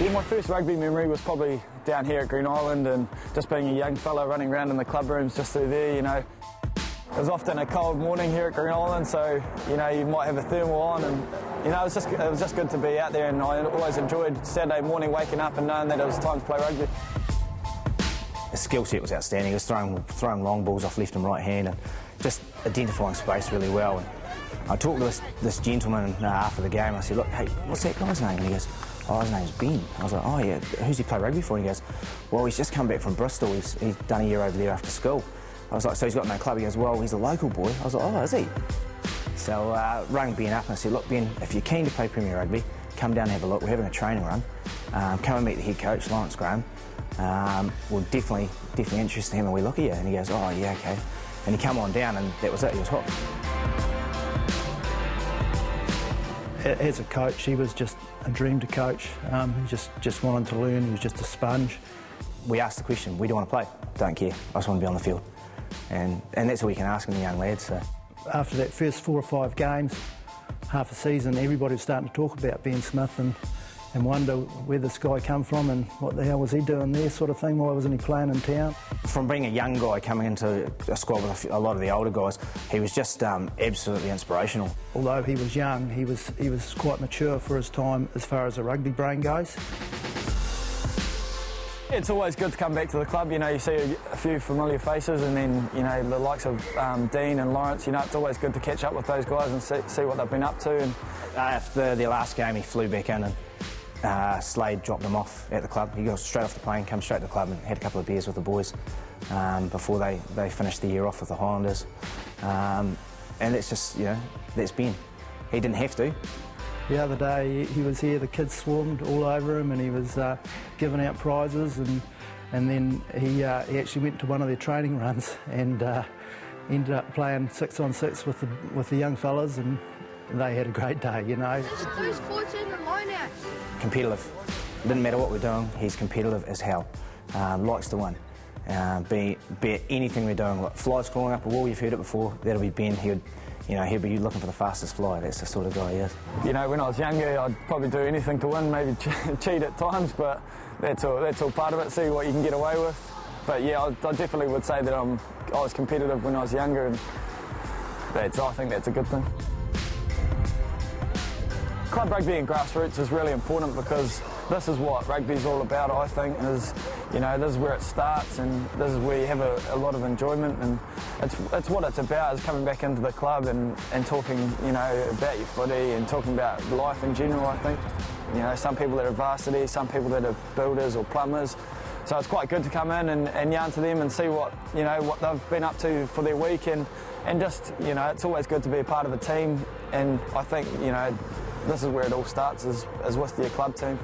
Yeah, my first rugby memory was probably down here at Green Island and just being a young fella running around in the club rooms just through there, you know. It was often a cold morning here at Green Island, so, you know, you might have a thermal on and, you know, it was just good to be out there, and I always enjoyed Saturday morning waking up and knowing that it was time to play rugby. His skill set was outstanding. He was throwing long balls off left and right hand and just identifying space really well. And I talked to this gentleman after the game. I said, look, hey, what's that guy's name? And he goes, oh, his name's Ben. I was like, oh yeah, who's he play rugby for? And he goes, well, he's just come back from Bristol. He's done a year over there after school. I was like, so he's got no club? He goes, well, he's a local boy. I was like, oh, is he? So rang Ben up and I said, look, Ben, if you're keen to play Premier Rugby, come down and have a look. We're having a training run. Come and meet the head coach, Lawrence Graham. We're definitely interested in him, and we look at you. And he goes, oh yeah, okay. And he come on down, and that was it. He was hooked. As a coach, he was just a dream to coach. He just wanted to learn. He was just a sponge. We asked the question, where do you want to play? Don't care. I just want to be on the field. And that's all you can ask from the young lads. So. After that first 4 or 5 games, half a season, everybody was starting to talk about Ben Smith and wonder where this guy come from and what the hell was he doing there, sort of thing. Why wasn't he playing in town? From being a young guy coming into a squad with a lot of the older guys, he was just absolutely inspirational. Although he was young, he was quite mature for his time as far as a rugby brain goes. It's always good to come back to the club. You know, you see a few familiar faces, and then, you know, the likes of Dean and Lawrence. You know, it's always good to catch up with those guys and see what they've been up to. And after the last game, he flew back in and Slade dropped him off at the club. He got straight off the plane, come straight to the club and had a couple of beers with the boys before they finished the year off with the Highlanders. And it's just, you know, that's Ben. He didn't have to. The other day he was here, the kids swarmed all over him, and he was giving out prizes, and then he actually went to one of their training runs and ended up playing 6-on-6 with the young fellas, and they had a great day, you know. Those 14 lineouts. Competitive. It didn't matter what we're doing, he's competitive as hell. Likes to win. Be it anything we're doing, like flies crawling up a wall, you've heard it before, that'll be Ben. He'd be looking for the fastest fly. That's the sort of guy he is. You know, when I was younger, I'd probably do anything to win, maybe cheat at times, but that's all part of it, see what you can get away with. But yeah, I definitely would say that I was competitive when I was younger, and I think that's a good thing. Club rugby and grassroots is really important because this is what rugby's all about, I think, is, you know, this is where it starts and this is where you have a lot of enjoyment, and it's what it's about, is coming back into the club and talking, you know, about your footy and talking about life in general, I think. You know, some people that are varsity, some people that are builders or plumbers. So it's quite good to come in and yarn to them and see what they've been up to for their week, and just, you know, it's always good to be a part of a team, and I think, you know, this is where it all starts, is with your club team.